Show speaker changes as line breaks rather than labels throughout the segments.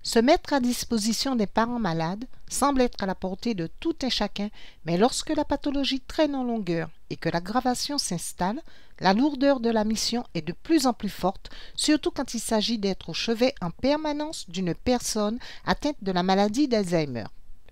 Se mettre à disposition des parents malades semble être à la portée de tout un chacun, mais lorsque la pathologie traîne en longueur et que l'aggravation s'installe, la lourdeur de la mission est de plus en plus forte, surtout quand il s'agit d'être au chevet en permanence d'une personne atteinte de la maladie d'Alzheimer.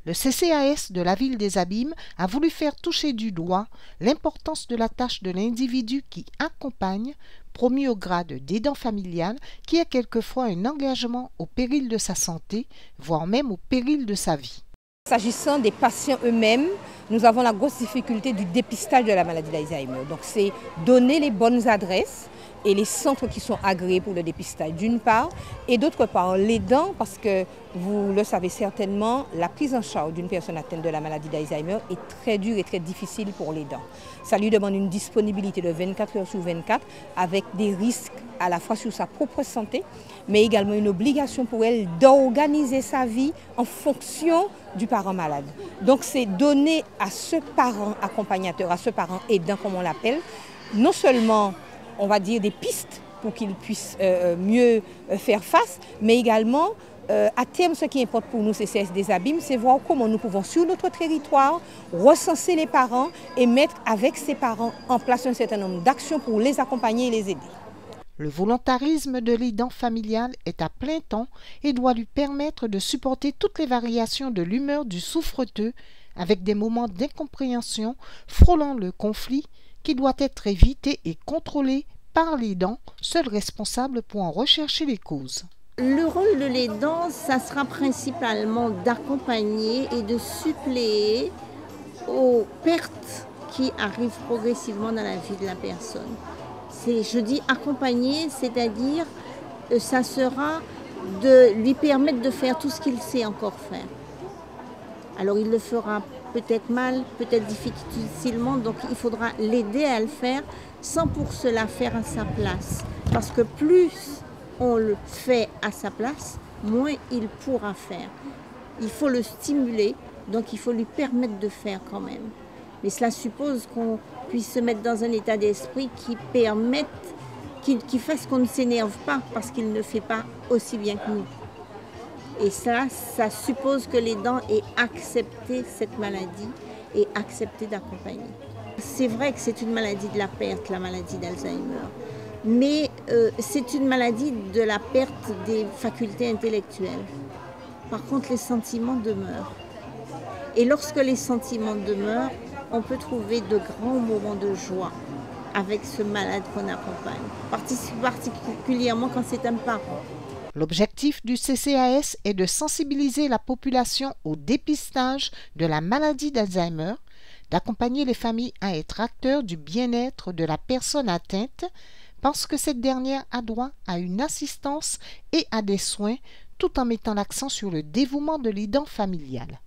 Le CCAS de la ville des Abîmes a voulu faire toucher du doigt l'importance de la tâche de l'individu qui accompagne, promu au grade d'aidant familial, qui a quelquefois un engagement au péril de sa santé, voire même au péril de sa vie.
S'agissant des patients eux-mêmes, nous avons la grosse difficulté du dépistage de la maladie d'Alzheimer. Donc c'est donner les bonnes adresses et les centres qui sont agréés pour le dépistage d'une part, et d'autre part l'aidant, parce que vous le savez certainement, la prise en charge d'une personne atteinte de la maladie d'Alzheimer est très dure et très difficile pour l'aidant. Ça lui demande une disponibilité de 24 heures sur 24 avec des risques à la fois sur sa propre santé, mais également une obligation pour elle d'organiser sa vie en fonction du parent malade. Donc c'est donner à ce parent accompagnateur, à ce parent aidant comme on l'appelle, non seulement on va dire des pistes pour qu'il puisse mieux faire face, mais également à terme ce qui importe pour nous CCAS des Abîmes, c'est voir comment nous pouvons sur notre territoire recenser les parents et mettre avec ces parents en place un certain nombre d'actions pour les accompagner et les aider.
Le volontarisme de l'aidant familial est à plein temps et doit lui permettre de supporter toutes les variations de l'humeur du souffreteux avec des moments d'incompréhension frôlant le conflit qui doit être évité et contrôlé par l'aidant, seul responsable pour en rechercher les causes.
Le rôle de l'aidant, ça sera principalement d'accompagner et de suppléer aux pertes qui arrivent progressivement dans la vie de la personne. Je dis accompagner, c'est-à-dire ça sera de lui permettre de faire tout ce qu'il sait encore faire. Alors il le fera peut-être mal, peut-être difficilement, donc il faudra l'aider à le faire sans pour cela faire à sa place. Parce que plus on le fait à sa place, moins il pourra faire. Il faut le stimuler, donc il faut lui permettre de faire quand même. Mais cela suppose qu'on puisse se mettre dans un état d'esprit qui permette, qui fasse qu'on ne s'énerve pas parce qu'il ne fait pas aussi bien que nous. Et ça suppose que l'aidant ait accepté cette maladie et accepté d'accompagner. C'est vrai que c'est une maladie de la perte, la maladie d'Alzheimer. Mais c'est une maladie de la perte des facultés intellectuelles. Par contre, les sentiments demeurent. Et lorsque les sentiments demeurent, on peut trouver de grands moments de joie avec ce malade qu'on accompagne, particulièrement quand c'est un parent.
L'objectif du CCAS est de sensibiliser la population au dépistage de la maladie d'Alzheimer, d'accompagner les familles à être acteurs du bien-être de la personne atteinte, parce que cette dernière a droit à une assistance et à des soins, tout en mettant l'accent sur le dévouement de l'aidant familial.